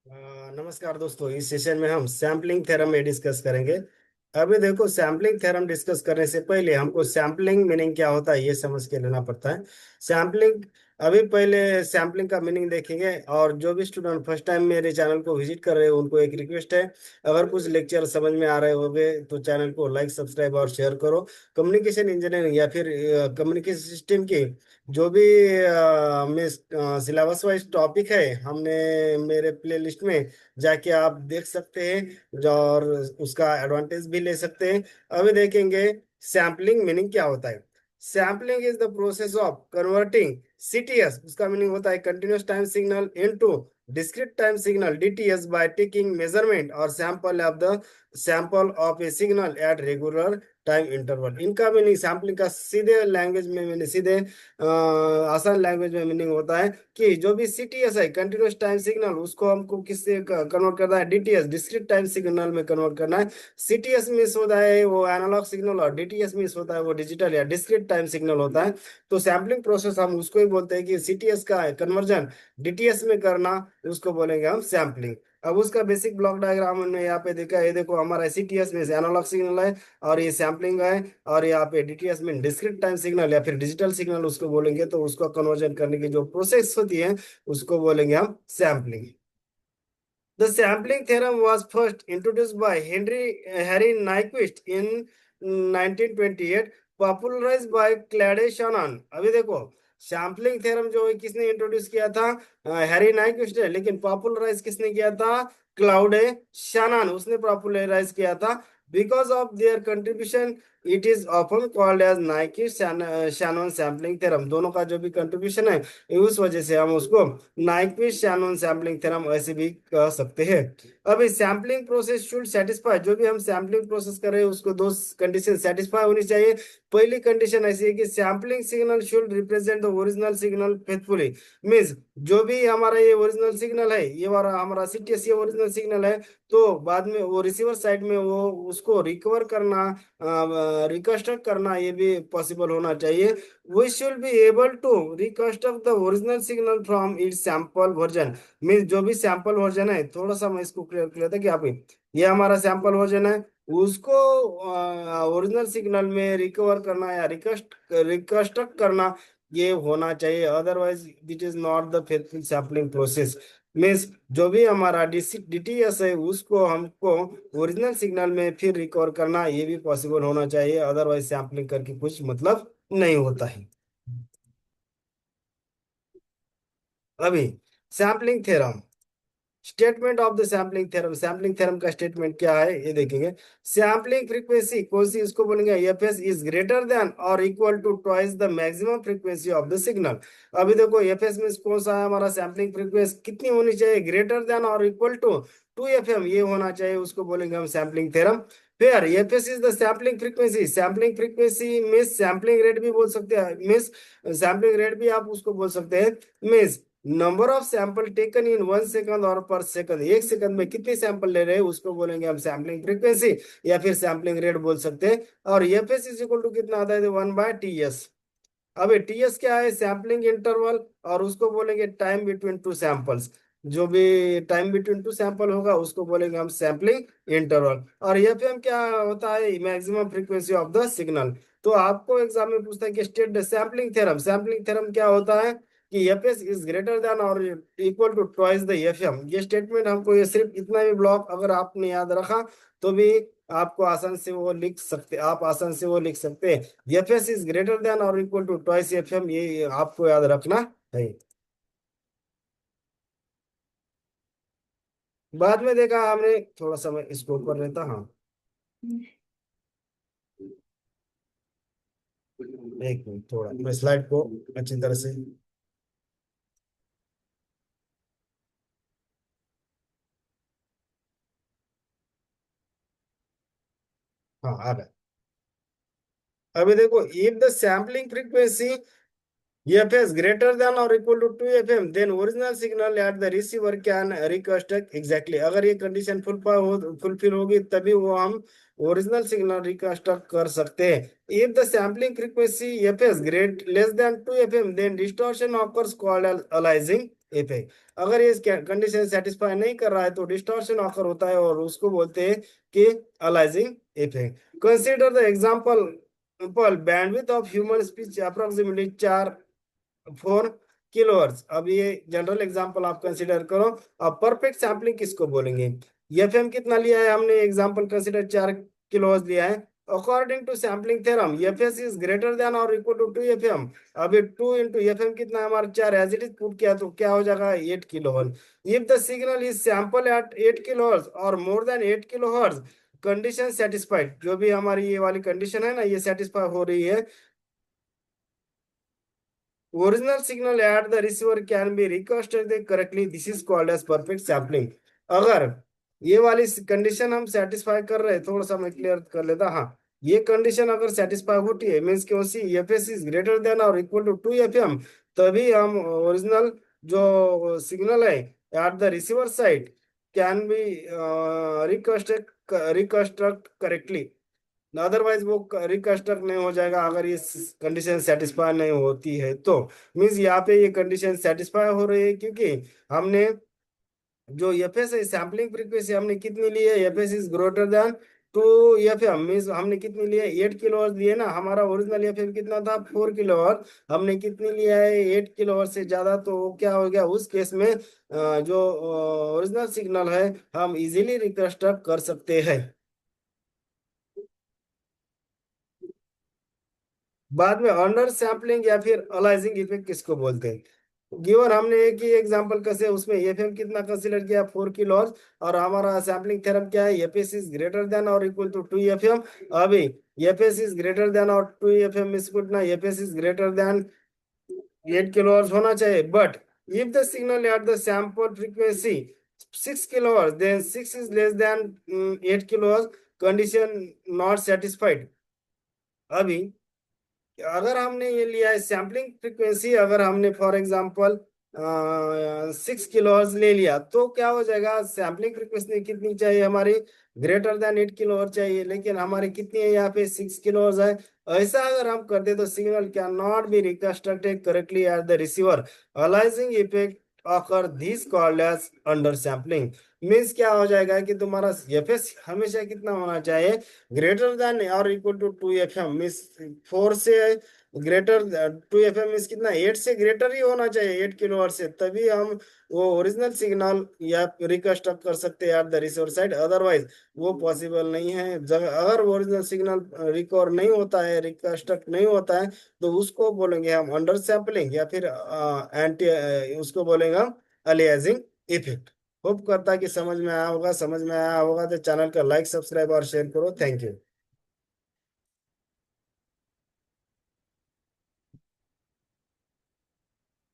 नमस्कार दोस्तों, इस सेशन में हम सैम्पलिंग थ्योरम में डिस्कस करेंगे। अभी देखो, सैम्पलिंग थ्योरम डिस्कस करने से पहले हमको सैम्पलिंग मीनिंग क्या होता है ये समझ के लेना पड़ता है। सैम्पलिंग, अभी पहले सैम्पलिंग का मीनिंग देखेंगे। और जो भी स्टूडेंट फर्स्ट टाइम मेरे चैनल को विजिट कर रहे हैं उनको एक रिक्वेस्ट है, अगर कुछ लेक्चर समझ में आ रहे होंगे तो चैनल को लाइक सब्सक्राइब और शेयर करो। कम्युनिकेशन इंजीनियरिंग या फिर कम्युनिकेशन सिस्टम की जो भी सिलेबस वाइज टॉपिक है, हमने मेरे प्लेलिस्ट में जाके आप देख सकते हैं और उसका एडवांटेज भी ले सकते हैं। अभी देखेंगे सैम्पलिंग मीनिंग क्या होता है। Sampling is the process of converting CTS, उसका मीनिंग होता है continuous time signal, into discrete time signal DTS by taking measurement और sample of a signal at regular time interval. इनका मीनिंग सैम्पलिंग का सीधे लैंग्वेज में मीनिंग सीधे आसान लैंग्वेज में मीनिंग होता है कि जो भी सीटीएस है कंटिन्यूस टाइम सिग्नल, उसको हमको किससे कन्वर्ट करना है, डीटीएस डिस्क्रीट टाइम सिग्नल में कन्वर्ट करना है। सीटीएस मिस होता है वो एनालॉग सिग्नल और डीटीएस मिस होता है वो डिजिटल या डिस्क्रीट टाइम सिग्नल होता है। तो सैम्पलिंग प्रोसेस हम उसको ही बोलते हैं कि सीटीएस का कन्वर्जन डीटीएस में करना, उसको बोलेंगे हम सैम्पलिंग। अब उसका बेसिक ब्लॉक डायग्राम हमने यहाँ पे देखा है, ये देखो हमारा सीटीएस में एनालॉग सिग्नल है और ये सैम्पलिंग है। और यहाँ पे डीटीएस में डिस्क्रीट टाइम सिग्नल या फिर डिजिटल सिग्नल उसको बोलेंगे, तो उसको कन्वर्जन करने की जो प्रोसेस होती है उसको बोलेंगे हम sampling. The sampling theorem was first introduced by Harry Nyquist in 1928, popularized by Claude Shannon। अभी देखो, सैम्पलिंग थ्योरम जो है किसने इंट्रोड्यूस किया था, हैरी नाइक्विस्ट है, लेकिन पॉपुलराइज किसने किया था, क्लाउडे शानन, उसने पॉपुलराइज किया था। Because of their contribution it is often called as Nyquist Shannon sampling theorem. दोनों का जो भी कंट्रीब्यूशन है उस वजह से हम उसको नाइक्विस्ट शैनन सैम्पलिंग थ्योरम ऐसे भी कह सकते हैं। अभी सैम्पलिंग प्रोसेस शुड सेटिस्फाई, जो भी हम सैम्पलिंग प्रोसेस कर रहे हैं उसको दो कंडीशन सेटिस्फाई होनी चाहिए। पहली कंडीशन ऐसी है कि sampling signal should represent the original signal faithfully. Means जो भी हमारा ये ओरिजिनल सिग्नल है, ये वाला हमारा सीटीएस ये ओरिजिनल सिग्नल है, तो बाद में वो रिसीवर साइड में वो उसको रिकवर करना, रिकंस्ट्रक्ट करना ये भी पॉसिबल होना चाहिए। We should be able to reconstruct the original signal from its sample version. Means जो भी सैंपल वर्जन है, थोड़ा सा मैं इसको क्लियर कर लेता कि आप ये हमारा सैंपल वर्जन है, उसको ओरिजिनल सिग्नल में रिकवर करना या रिकंस्ट्रक्ट करना ये होना चाहिए। Otherwise that is not the faithful sampling process. Means जो भी हमारा डीटीएस है उसको हमको ओरिजिनल सिग्नल में फिर रिकवर करना ये भी पॉसिबल होना चाहिए, अदरवाइज सैम्पलिंग करके कुछ मतलब नहीं होता है। अभी sampling theorem, statement of the sampling theorem, sampling theorem का स्टेटमेंट क्या है ये देखेंगे। सैम्पलिंग फ्रीक्वेंसी कौन सी, इसको बोलेंगे एफएस इज ग्रेटर देन और equal to twice the maximum frequency of the signal. अभी देखो एफएस में कौन सा है हमारा सैम्पलिंग फ्रीक्वेंसी कितनी होनी चाहिए, ग्रेटर देन और इक्वल टू 2 FM ये होना चाहिए, उसको बोलेंगे हम सैम्पलिंग थ्योरम। फिर FS is the sampling frequency, sampling frequency miss sampling rate भी बोल सकते हैं, मिस सैम्पलिंग रेट भी आप उसको बोल सकते हैं। Miss number of sample taken in 1 second और पर सेकंड, 1 सेकंड में कितने सैंपल ले रहे हैं उसको बोलेंगे हम सैम्पलिंग फ्रीक्वेंसी या फिर सैम्पलिंग रेट बोल सकते हैं। और एफएस इज इक्वल टू कितना आता है, 1/TS। अब टीएस क्या है, सैम्पलिंग इंटरवल, और उसको बोलेंगे टाइम बिटवीन टू सैंपल्स। जो भी टाइम बिटवीन टू सैंपल होगा उसको बोलेंगे हम सैम्पलिंग इंटरवल। और एफएम क्या होता है, maximum frequency of the signal. तो आपको एग्जाम में पूछता है कि state the sampling theorem, sampling theorem क्या होता है कि एफएस इज ग्रेटर देन और equal to twice the FM. ये स्टेटमेंट हमको, ये सिर्फ इतना भी ब्लॉक अगर आपने याद रखा तो भी आपको आसान से वो लिख सकते, आप आसान से वो लिख सकते हैं। एफएस इज ग्रेटर देन और इक्वल टू ट्वाइस एफएम, ये आपको याद रखना है। बाद में देखा हमने, थोड़ा सा मैं इसको ऊपर लेता, हाँ एक मिनट, थोड़ा मैं स्लाइड को अच्छी तरह से, हाँ आ गया। अभी देखो, if the sampling frequency EFS greater than or equal to 2 FM, then original signal at the receiver can reconstruct exactly। अगर ये कंडीशन फुलफिल होगी तभी वो हम ओरिजिनल सिग्नल रिकंस्ट्रक्ट कर सकते हैं। If the sampling frequency FS great less than 2 FM, then distortion occurs called as aliasing। Effect. अगर ये कंडीशन सेटिस्फाई नहीं कर रहा है तो डिस्टॉर्शन ऑकर होता है और उसको बोलते हैं कि aliasing effect. Consider the example bandwidth of human speech approximately 4 kilohertz. अब ये जनरल एग्जांपल आप कंसीडर करो। अब परफेक्ट सैम्पलिंग किसको बोलेंगे? एफएम कितना लिया है हमने? एग्जांपल कंसीडर 4 किलोहर्ट्ज लिया है। According to sampling theorem FS is greater than और इक्वल टू 2 एफएम। अभी 2 इंटू एफएम कितना है हमारा? 4, एज इट इज पुट किया तो क्या हो जाएगा? 8 kilohertz. If the signal is sample at 8 kilohertz और more than 8 kilohertz, condition satisfied. जो भी हमारी ये वाली कंडीशन है ना, ये सेटिस्फाई हो रही है। Original signal at the receiver can be reconstructed correctly. This is called as perfect sampling. अगर ये वाली कंडीशन हम सेटिस्फाई कर रहे हैं, थोड़ा सा मैं क्लियर कर लेता। हाँ, ये कंडीशन अगर सेटिस्फाई होती है मीन्स क्यों सी F S is greater than और इक्वल टू 2 एफएम, तभी हम ओरिजिनल जो सिग्नल है at the receiver side can be reconstruct correctly. Otherwise वो रिकंस्ट्रक्ट नहीं हो जाएगा अगर ये कंडीशन सेटिस्फाई नहीं होती है तो। मीन्स यहाँ पे ये कंडीशन सेटिस्फाई हो रही है क्योंकि हमने जो एफएस है सैम्पलिंग फ्रीक्वेंसी हमने कितनी ली है? FS is greater then 2 FM. Means हमने कितनी ली है? 8 किलोहर्ट्ज लिए ना। हमारा ओरिजिनल एफएम कितना था? 4 किलोहर्ट्ज। हमने कितनी लिया है? 8 किलोहर्ट्ज से ज्यादा। तो वो क्या हो गया उस केस में? जो ओरिजिनल सिग्नल है हम इजीली रिकंस्ट्रक्ट कर सकते हैं। बाद में अंडर सैम्पलिंग या फिर अलाइजिंग इफेक्ट किसको बोलते हैं? गिवन हमने एक ही एग्जांपल कैसे उसमें एफएम कितना कंसीडर किया? 4 किलोहर्ट्ज। और हमारा सैम्पलिंग थ्योरम क्या है? एफएस इज ग्रेटर देन और इक्वल टू 2 एफएम। अभी एफएस इज ग्रेटर देन और 2 एफएम इज कितना? FS is greater than 8 kilohertz होना चाहिए। But if the signal at the sample frequency 6 kilohertz then 6 is less than 8 kilohertz, condition not satisfied. अभी अगर हमने ये लिया है सैम्पलिंग फ्रीक्वेंसी, अगर हमने फॉर एग्जांपल 6 किलोहर्ट्ज ले लिया तो क्या हो जाएगा? सैम्पलिंग फ्रीक्वेंसी कितनी चाहिए हमारी? ग्रेटर देन 8 किलोहर्ट्ज चाहिए, लेकिन हमारी कितनी है यहाँ पे? 6 किलोहर्ट्ज है। ऐसा अगर हम कर दे तो signal can not be reconstructed correctly at the receiver. Aliasing effect occur this called as under sampling। Means क्या हो जाएगा कि तुम्हारा एफएस हमेशा कितना होना चाहिए? ग्रेटर देन और इक्वल टू 2 एफएम। मीन्स 4 से ग्रेटर, 2 एफएम मीन्स कितना? 8 से ग्रेटर ही होना चाहिए 8 किलोहर्ट्ज से, तभी हम वो ओरिजिनल सिग्नल या रिकंस्ट्रक्ट कर सकते हैं eight the receiver side. Otherwise वो पॉसिबल नहीं है। जब अगर ओरिजिनल सिग्नल रिकवर नहीं होता है, रिकंस्ट्रक्ट नहीं होता है, तो उसको बोलेंगे हम अंडर सैम्पलिंग या फिर एंटी, उसको बोलेंगे अलियासिंग इफेक्ट। होप करता है कि समझ में आया होगा। समझ में आया होगा तो चैनल का लाइक सब्सक्राइब और शेयर करो। Thank you.